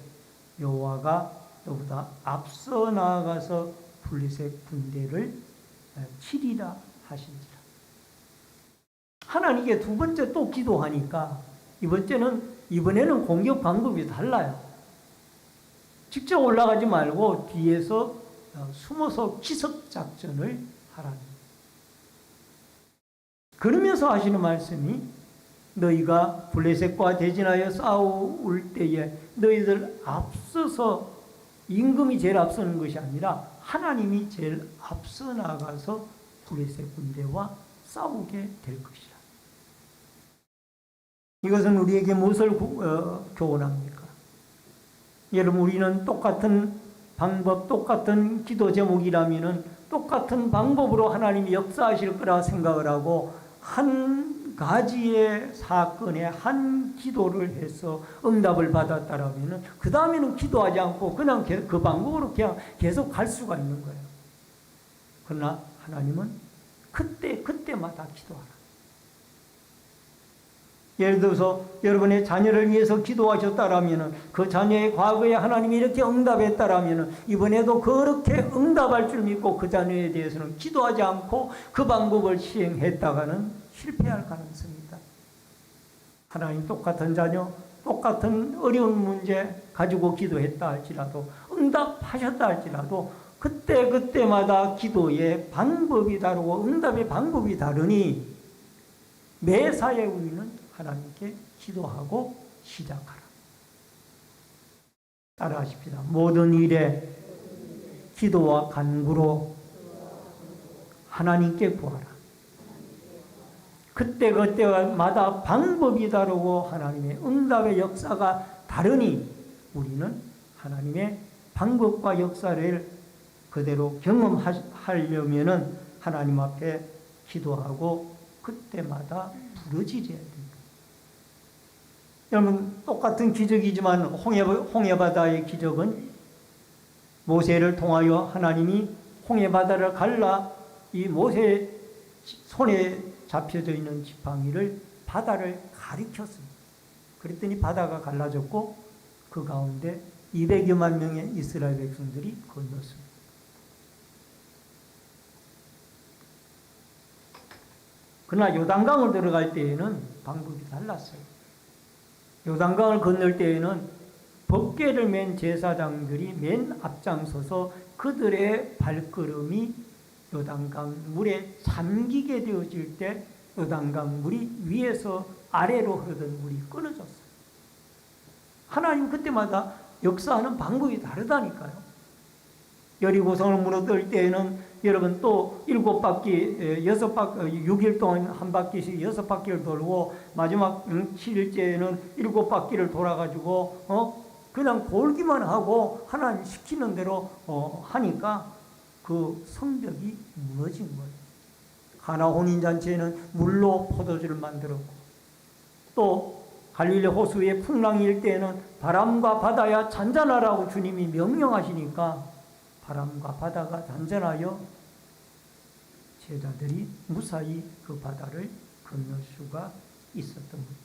S1: 여호와가 너보다 앞서 나아가서 블레셋 군대를 치리라 하신지라. 하나님께 두 번째 또 기도하니까 이번에는 공격 방법이 달라요. 직접 올라가지 말고 뒤에서 숨어서 기습 작전을 하라는. 그러면서 하시는 말씀이 너희가 블레셋과 대진하여 싸울 때에 너희들 앞서서 임금이 제일 앞서는 것이 아니라 하나님이 제일 앞서 나가서 블레셋 군대와 싸우게 될 것이라. 이것은 우리에게 무엇을 교훈합니까? 여러분, 우리는 똑같은 방법, 똑같은 기도 제목이라면은 똑같은 방법으로 하나님이 역사하실 거라 생각을 하고 한 가지의 사건에 한 기도를 해서 응답을 받았다라면은 그 다음에는 기도하지 않고 그냥 그 방법으로 그냥 계속 갈 수가 있는 거예요. 그러나 하나님은 그때마다 기도하라. 예를 들어서 여러분의 자녀를 위해서 기도하셨다라면은 그 자녀의 과거에 하나님이 이렇게 응답했다라면은 이번에도 그렇게 응답할 줄 믿고 그 자녀에 대해서는 기도하지 않고 그 방법을 시행했다가는 실패할 가능성이 있다. 하나님 똑같은 자녀, 똑같은 어려운 문제 가지고 기도했다 할지라도 응답하셨다 할지라도 그때마다 기도의 방법이 다르고 응답의 방법이 다르니 매사에 우리는 하나님께 기도하고 시작하라. 따라하십시다. 모든 일에 기도와 간구로 하나님께 구하라. 그때마다 방법이 다르고 하나님의 응답의 역사가 다르니 우리는 하나님의 방법과 역사를 그대로 경험하려면은 하나님 앞에 기도하고 그때마다 부르짖어야 됩니다. 여러분, 똑같은 기적이지만 홍해바다의 기적은 모세를 통하여 하나님이 홍해바다를 갈라 이 모세 손에 잡혀져 있는 지팡이를 바다를 가리켰습니다. 그랬더니 바다가 갈라졌고 그 가운데 200여만 명의 이스라엘 백성들이 건넜습니다. 그러나 요단강을 들어갈 때에는 방법이 달랐어요. 요단강을 건널 때에는 법궤를 맨 제사장들이 맨 앞장서서 그들의 발걸음이 요단강 물에 잠기게 되어질 때 요단강 물이 위에서 아래로 흐르던 물이 끊어졌어요. 하나님 그때마다 역사하는 방법이 다르다니까요. 여리고성을 무너뜨릴 때에는 여러분 또 7바퀴, 6일 동안 한 바퀴씩 6바퀴를 돌고 마지막 7일째에는 7바퀴를 돌아가지고 그냥 돌기만 하고 하나님 시키는 대로 하니까 그 성벽이 무너진 거예요. 가나 혼인잔치에는 물로 포도주를 만들었고 또 갈릴리 호수의 풍랑이 일 때에는 바람과 바다야 잔잔하라고 주님이 명령하시니까 바람과 바다가 잔잔하여 제자들이 무사히 그 바다를 건널 수가 있었던 겁니다.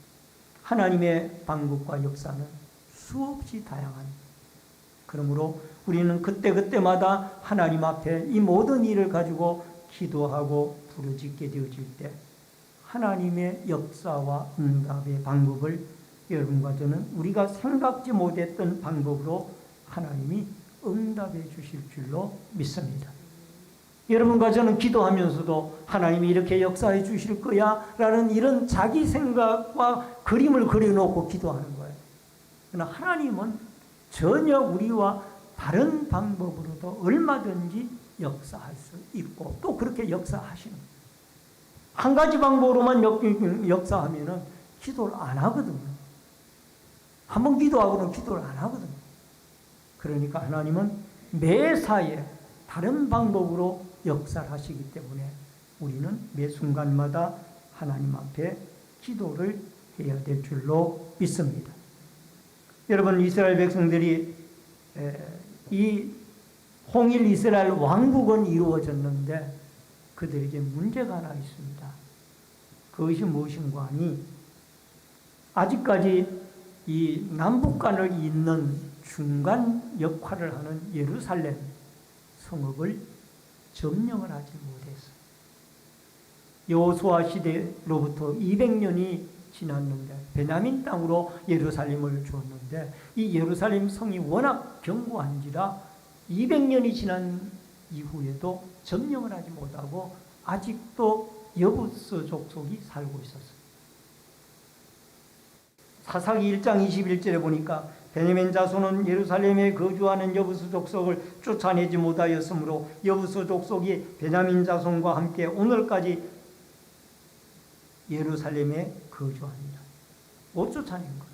S1: 하나님의 방법과 역사는 수없이 다양한, 그러므로 우리는 그때마다 하나님 앞에 이 모든 일을 가지고 기도하고 부르짖게 되어질 때 하나님의 역사와 응답의 방법을 여러분과 저는 우리가 생각지 못했던 방법으로 하나님이 응답해 주실 줄로 믿습니다. 여러분과 저는 기도하면서도 하나님이 이렇게 역사해 주실 거야 라는 이런 자기 생각과 그림을 그려놓고 기도하는 거예요. 그러나 하나님은 전혀 우리와 다른 방법으로도 얼마든지 역사할 수 있고 또 그렇게 역사하시는 거예요. 한 가지 방법으로만 역사하면은 기도를 안 하거든요. 한번 기도하고는 기도를 안 하거든요. 그러니까 하나님은 매사에 다른 방법으로 역사를 하시기 때문에 우리는 매 순간마다 하나님 앞에 기도를 해야 될 줄로 믿습니다. 여러분, 이스라엘 백성들이 이 홍일 이스라엘 왕국은 이루어졌는데 그들에게 문제가 하나 있습니다. 그것이 무엇인가 하니 아직까지 이 남북간을 잇는 중간 역할을 하는 예루살렘 성읍을 점령을 하지 못했어요. 여호수아 시대로부터 200년이 지났는데 베냐민 땅으로 예루살렘을 주었는데 이 예루살렘 성이 워낙 견고한지라 200년이 지난 이후에도 점령을 하지 못하고 아직도 여부스 족속이 살고 있었어요. 사사기 1장 21절에 보니까 베냐민 자손은 예루살렘에 거주하는 여부수 족속을 쫓아내지 못하였으므로 여부수 족속이 베냐민 자손과 함께 오늘까지 예루살렘에 거주합니다. 못 쫓아낸 거예요.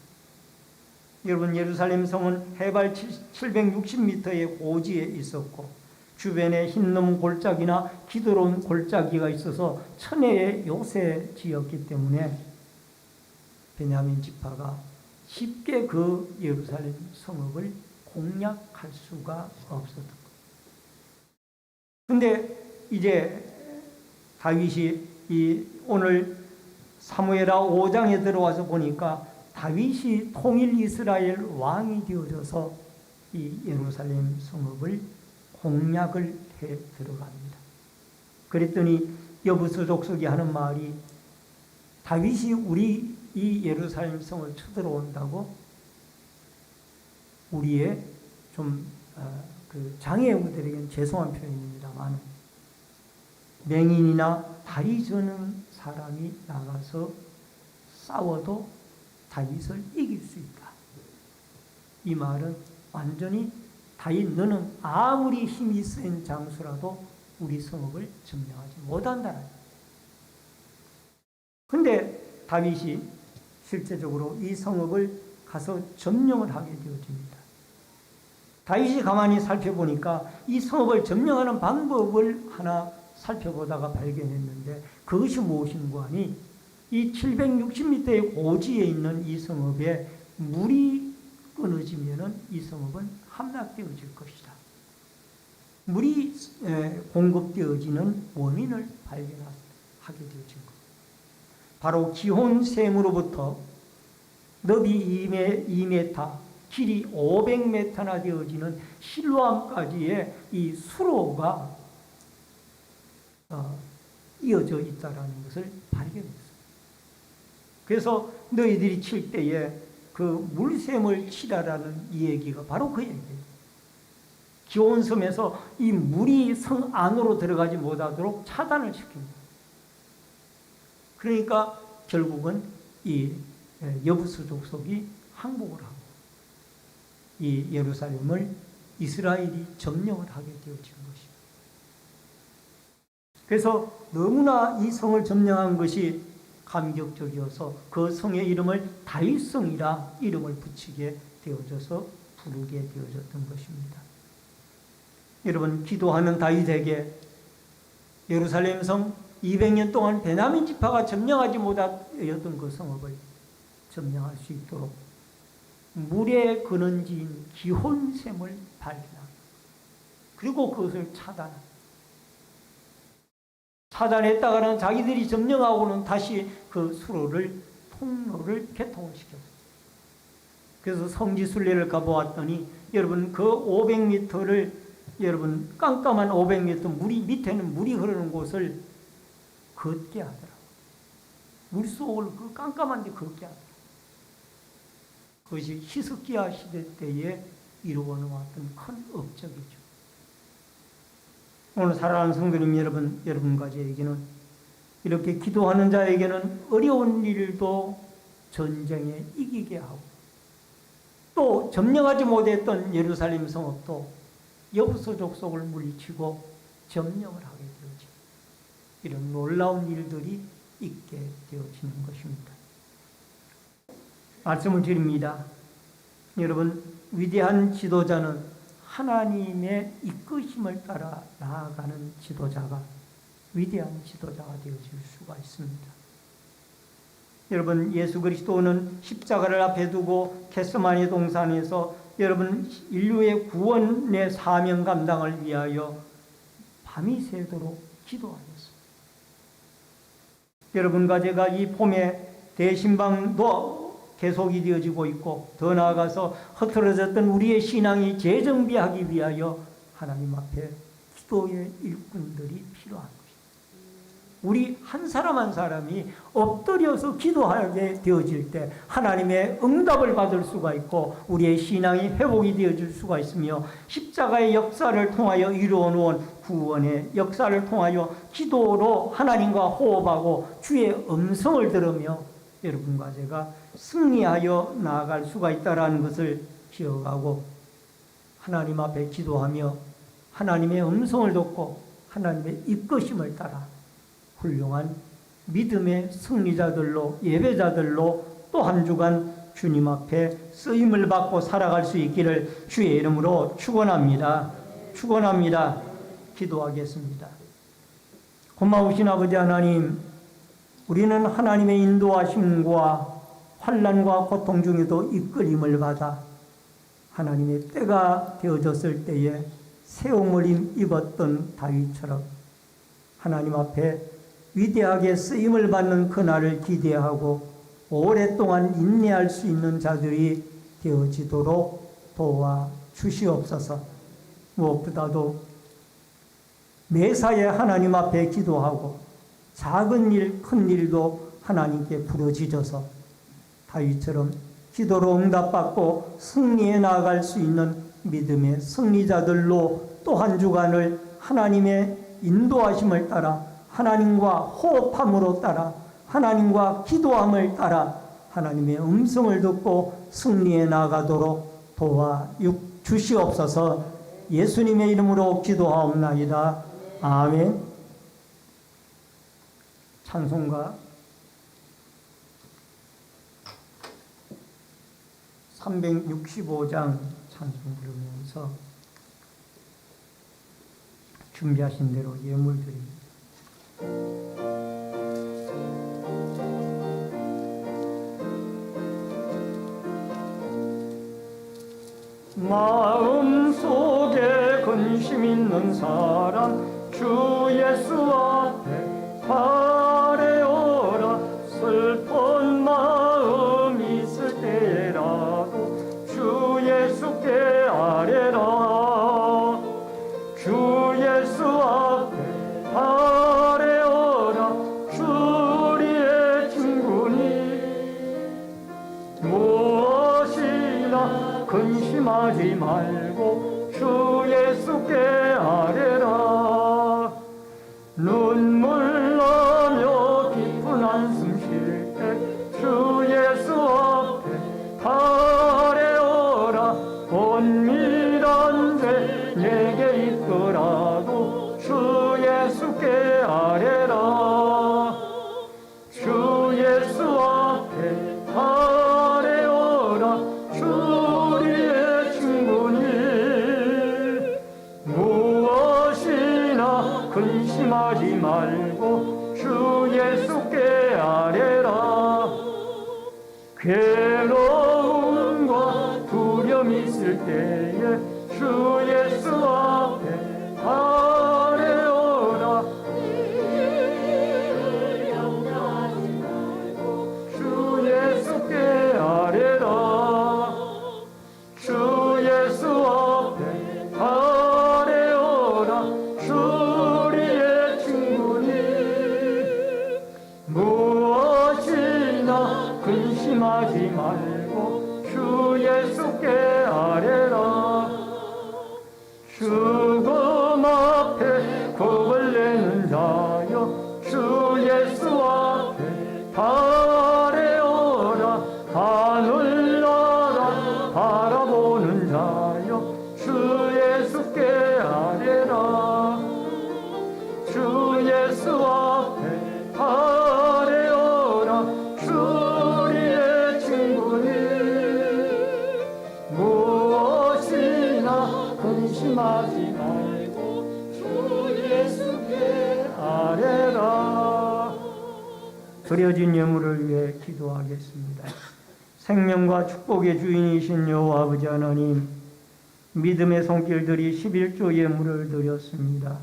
S1: 여러분, 예루살렘 성은 해발 760m의 고지에 있었고 주변에 흰놈 골짜기나 기드론 골짜기가 있어서 천혜의 요새지였기 때문에 베냐민 지파가 쉽게 그 예루살렘 성읍을 공략할 수가 없었던 거예요. 근데 이제 다윗이 오늘 사무엘하 5장에 들어와서 보니까 다윗이 통일 이스라엘 왕이 되어져서 이 예루살렘 성읍을 공략을 해 들어갑니다. 그랬더니 여부수 족속이 하는 말이, 다윗이 우리 이 예루살렘 성을 쳐들어온다고 우리의 좀 장애우들에게는 죄송한 표현입니다만 맹인이나 다리 저는 사람이 나가서 싸워도 다윗을 이길 수 있다. 이 말은 완전히 다윗, 너는 아무리 힘이 센 장수라도 우리 성읍을 점령하지 못한다는 거예요. 근데 다윗이 실제적으로 이 성읍을 가서 점령을 하게 되어집니다. 다윗이 가만히 살펴보니까 이 성읍을 점령하는 방법을 하나 살펴보다가 발견했는데, 그것이 무엇인고 하니 이 760m의 고지에 있는 이 성읍에 물이 끊어지면은 이 성읍은 함락되어질 것이다. 물이 공급되어지는 원인을 발견하게 되어진 것. 바로 기혼샘으로부터 너비 2m, 길이 500m나 되어지는 실로암까지의 이 수로가 이어져 있다라는 것을 발견했어요. 그래서 너희들이 칠 때에 그 물샘을 치라라는 이 얘기가 바로 그 얘기예요. 기온섬에서 이 물이 성 안으로 들어가지 못하도록 차단을 시킵니다. 그러니까 결국은 이 여부수 족속이 항복을 하고 이 예루살렘을 이스라엘이 점령을 하게 되어진 것입니다. 그래서 너무나 이 성을 점령한 것이 감격적이어서 그 성의 이름을 다윗성이라 이름을 붙이게 되어져서 부르게 되어졌던 것입니다. 여러분, 기도하는 다윗에게 예루살렘 성 200년 동안 베냐민 지파가 점령하지 못하였던 그 성읍을 점령할 수 있도록 물에 근원지인 기혼샘을 발견합니다. 그리고 그것을 차단했다가는 자기들이 점령하고는 다시 그 수로를 통로를 개통을 시켰어요. 그래서 성지순례를 가보았더니 여러분, 그 500m를 여러분 깜깜한 500m 물이 밑에는 물이 흐르는 곳을 걷게 하더라고요. 물속을 그 깜깜한 데 걷게 하더라고요. 그것이 히스기야 시대 때에 이루어 놓았던 큰 업적이죠. 오늘 사랑하는 성도님 여러분과 저에게는 이렇게 기도하는 자에게는 어려운 일도 전쟁에 이기게 하고 또 점령하지 못했던 예루살렘 성읍도 여부수 족속을 물리치고 점령을 하게 되어지고 이런 놀라운 일들이 있게 되어지는 것입니다. 말씀을 드립니다. 여러분, 위대한 지도자는 하나님의 이끄심을 따라 나아가는 지도자가 위대한 지도자가 되어질 수가 있습니다. 여러분, 예수 그리스도는 십자가를 앞에 두고 겟세마네 동산에서 여러분 인류의 구원의 사명 감당을 위하여 밤이 새도록 기도하셨습니다. 여러분과 제가 이 봄에 대신방도 계속이 되어지고 있고 더 나아가서 흐트러졌던 우리의 신앙이 재정비하기 위하여 하나님 앞에 기도의 일꾼들이 필요한 것입니다. 우리 한 사람 한 사람이 엎드려서 기도하게 되어질 때 하나님의 응답을 받을 수가 있고 우리의 신앙이 회복이 되어질 수가 있으며 십자가의 역사를 통하여 이루어 놓은 구원의 역사를 통하여 기도로 하나님과 호흡하고 주의 음성을 들으며 여러분과 제가 승리하여 나아갈 수가 있다는 것을 기억하고 하나님 앞에 기도하며 하나님의 음성을 듣고 하나님의 이끄심을 따라 훌륭한 믿음의 승리자들로 예배자들로 또 한 주간 주님 앞에 쓰임을 받고 살아갈 수 있기를 주의 이름으로 축원합니다. 축원합니다. 기도하겠습니다. 고마우신 아버지 하나님, 우리는 하나님의 인도하심과 환난과 고통 중에도 이끌림을 받아 하나님의 때가 되어졌을 때에 새옹을 입었던 다윗처럼 하나님 앞에 위대하게 쓰임을 받는 그날을 기대하고 오랫동안 인내할 수 있는 자들이 되어지도록 도와주시옵소서. 무엇보다도 매사에 하나님 앞에 기도하고 작은 일, 큰 일도 하나님께 부르짖어서 다윗처럼 기도로 응답받고 승리해 나아갈 수 있는 믿음의 승리자들로 또 한 주간을 하나님의 인도하심을 따라 하나님과 호흡함으로 따라 하나님과 기도함을 따라 하나님의 음성을 듣고 승리해 나가도록 도와주시옵소서. 예수님의 이름으로 기도하옵나이다. 아멘. 찬송가 365장 찬송 부르면서 준비하신 대로 예물 드립니다. 마음속에 근심 있는 사람 주 예수 앞에 바래어라. 슬픈 마음 있을 때라도 주 예수께 아뢰라. 주 예수 앞에 바래어라. 주 우리의 친구니 무엇이나 근심하지 말고 주 예수께 아뢰라. 눈물 나며 깊은 한숨 쉴 때 주 예수 앞에 아뢰어라. 은밀한 죄 내게 있더라도 주 예수께 아뢰라. 주 예수 앞에 아뢰어라. 주 우리의 친구니 무엇이나 근심하지 말고 주 예수께 아뢰라. 괴로움과 두려움 있을 때에 주 예수 앞에 아뢰어라. 주 예수께 아뢰라. 주 예수 앞에 아뢰어라. 주 우리의 친구니 무엇이나 근심하지 말고 주 예수께 아뢰라. 죽음 앞에 겁을 내는 자여 주 예수 앞에 아뢰어라. 하늘 나라 바라보는 자여 주 예수께 아뢰라. 주 예수 앞에 아뢰어라. 주 우리의 친구니 무엇이나 근심하지 말고 주 예수께 아뢰라. 드려진 예물을 위해 기도하겠습니다. 생명과 축복의 주인이신 여호와 아버지 하나님, 믿음의 손길들이 11조 예물을 드렸습니다.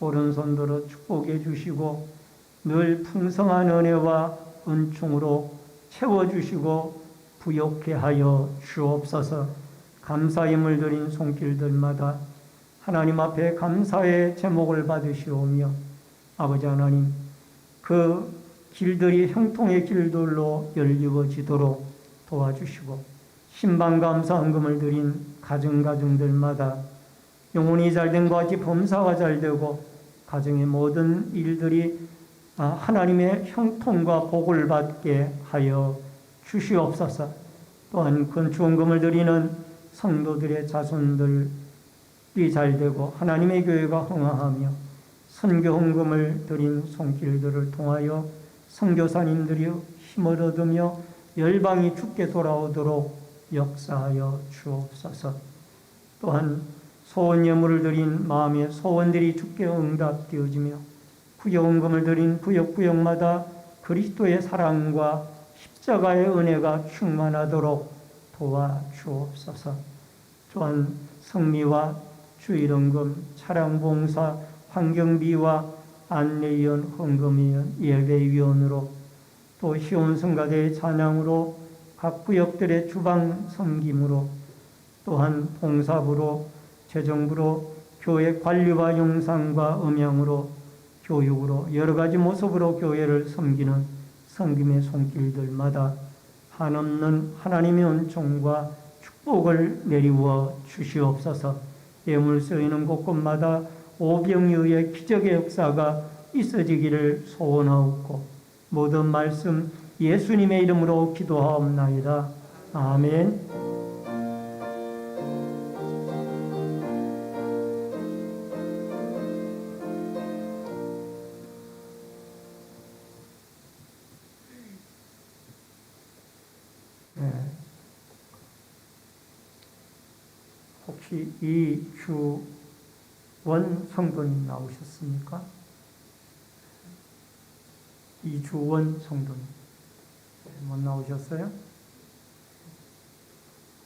S1: 오른손 들어 축복해 주시고 늘 풍성한 은혜와 은총으로 채워주시고 부욕케 하여 주옵소서. 감사임을 드린 손길들마다 하나님 앞에 감사의 제목을 받으시오며 아버지 하나님, 그 길들이 형통의 길들로 열리워지도록 도와주시고 신방감사헌금을 드린 가정들마다 영혼이 잘된 것 같이 범사가 잘되고 가정의 모든 일들이 하나님의 형통과 복을 받게 하여 주시옵소서. 또한 건축원금을 드리는 성도들의 자손들이 잘되고 하나님의 교회가 흥황하며 선교 헌금을 드린 손길들을 통하여 선교사님들이 힘을 얻으며 열방이 주께 돌아오도록 역사하여 주옵소서. 또한 소원 예물을 드린 마음의 소원들이 주께 응답되어지며 구역 헌금을 드린 구역마다 그리스도의 사랑과 십자가의 은혜가 충만하도록 도와주옵소서. 또한 성미와 주일헌금, 차량봉사, 환경비와 안내위원, 헌금위원, 예배위원으로 또 희원성가대의 찬양으로 각 구역들의 주방 섬김으로 또한 봉사부로 재정부로 교회 관리와 용산과 음향으로 교육으로 여러 가지 모습으로 교회를 섬기는 섬김의 손길들마다 한없는 하나님의 은총과 축복을 내리워 주시옵소서. 예물 쓰이는 곳곳마다 오병이의 기적의 역사가 있어지기를 소원하옵고 모든 말씀 예수님의 이름으로 기도하옵나이다. 아멘. 혹시 이주원 성도님 나오셨습니까? 이주원 성도님 못 나오셨어요?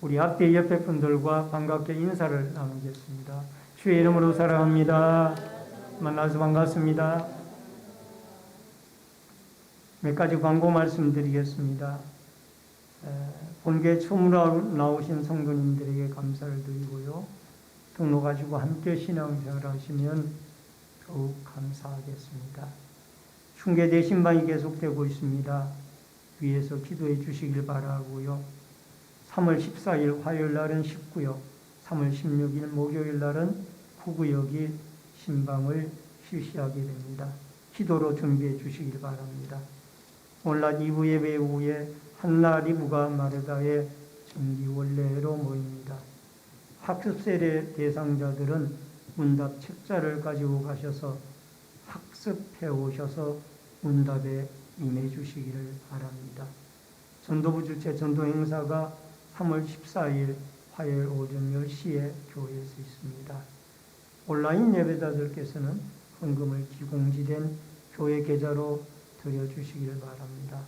S1: 우리 앞에 옆에 분들과 반갑게 인사를 나누겠습니다. 주의 이름으로 사랑합니다. 만나서 반갑습니다. 몇 가지 광고 말씀드리겠습니다. 본교회 처음으로 나오신 성도님들에게 감사를 드리고요. 등록하시고 함께 신앙생활 하시면 더욱 감사하겠습니다. 흉계 대신방이 계속되고 있습니다. 위에서 기도해 주시길 바라고요. 3월 14일 화요일 날은 10구역, 3월 16일 목요일 날은 9구역이 신방을 실시하게 됩니다. 기도로 준비해 주시길 바랍니다. 오늘날 2부 예배 후에 한나 리브가 마르다의 정기 원래로 모입니다. 학습 세례 대상자들은 문답 책자를 가지고 가셔서 학습해 오셔서 문답에 임해 주시기를 바랍니다. 전도부 주최 전도 행사가 3월 14일 화요일 오전 10시에 교회에서 있습니다. 온라인 예배자들께서는 헌금을 기공지된 교회 계좌로 드려주시기를 바랍니다.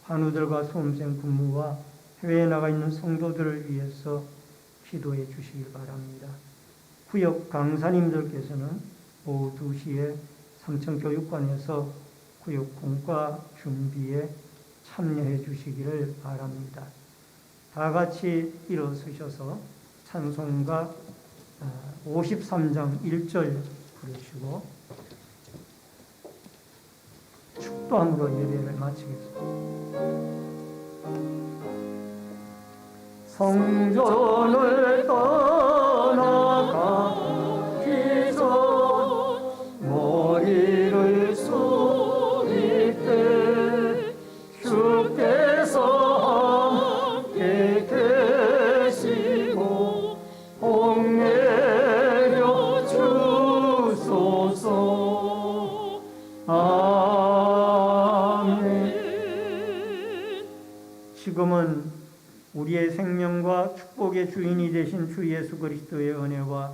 S1: 환우들과 수험생 군무와 해외에 나가 있는 성도들을 위해서 기도해 주시길 바랍니다. 구역 강사님들께서는 오후 2시에 삼천교육관에서 구역 공과 준비에 참여해 주시기를 바랍니다. 다 같이 일어서셔서 찬송가 53장 1절 부르시고 축도함으로 예배를 마치겠습니다. 성전을 떠나가기 전 머리를 숙일 때 주께서 함께 계시고 복 내려 주소서. 아멘. 지금은 우리의 생명과 축복의 주인이 되신 주 예수 그리스도의 은혜와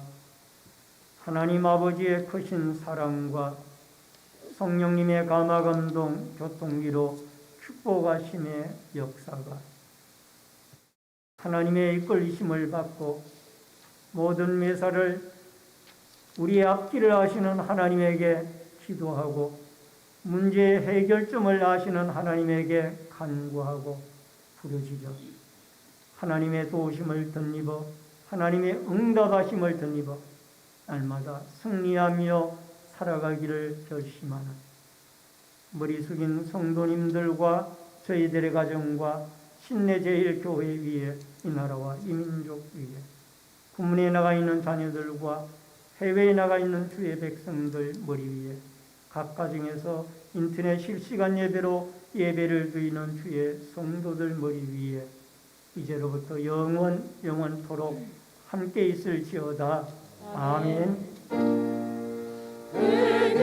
S1: 하나님 아버지의 크신 사랑과 성령님의 감화감동 교통기로 축복하심의 역사가 하나님의 이끌리심을 받고 모든 매사를 우리의 앞길을 아시는 하나님에게 기도하고 문제의 해결점을 아시는 하나님에게 간구하고 부르짖어 하나님의 도우심을 덧입어 하나님의 응답하심을 덧입어 날마다 승리하며 살아가기를 결심하는 머리 숙인 성도님들과 저희들의 가정과 신내제일교회 위에 이 나라와 이 민족 위에 국문에 나가 있는 자녀들과 해외에 나가 있는 주의 백성들 머리 위에 각 가정에서 인터넷 실시간 예배로 예배를 드리는 주의 성도들 머리 위에 이제로부터 영원토록 함께 있을지어다. 아멘.
S3: 내게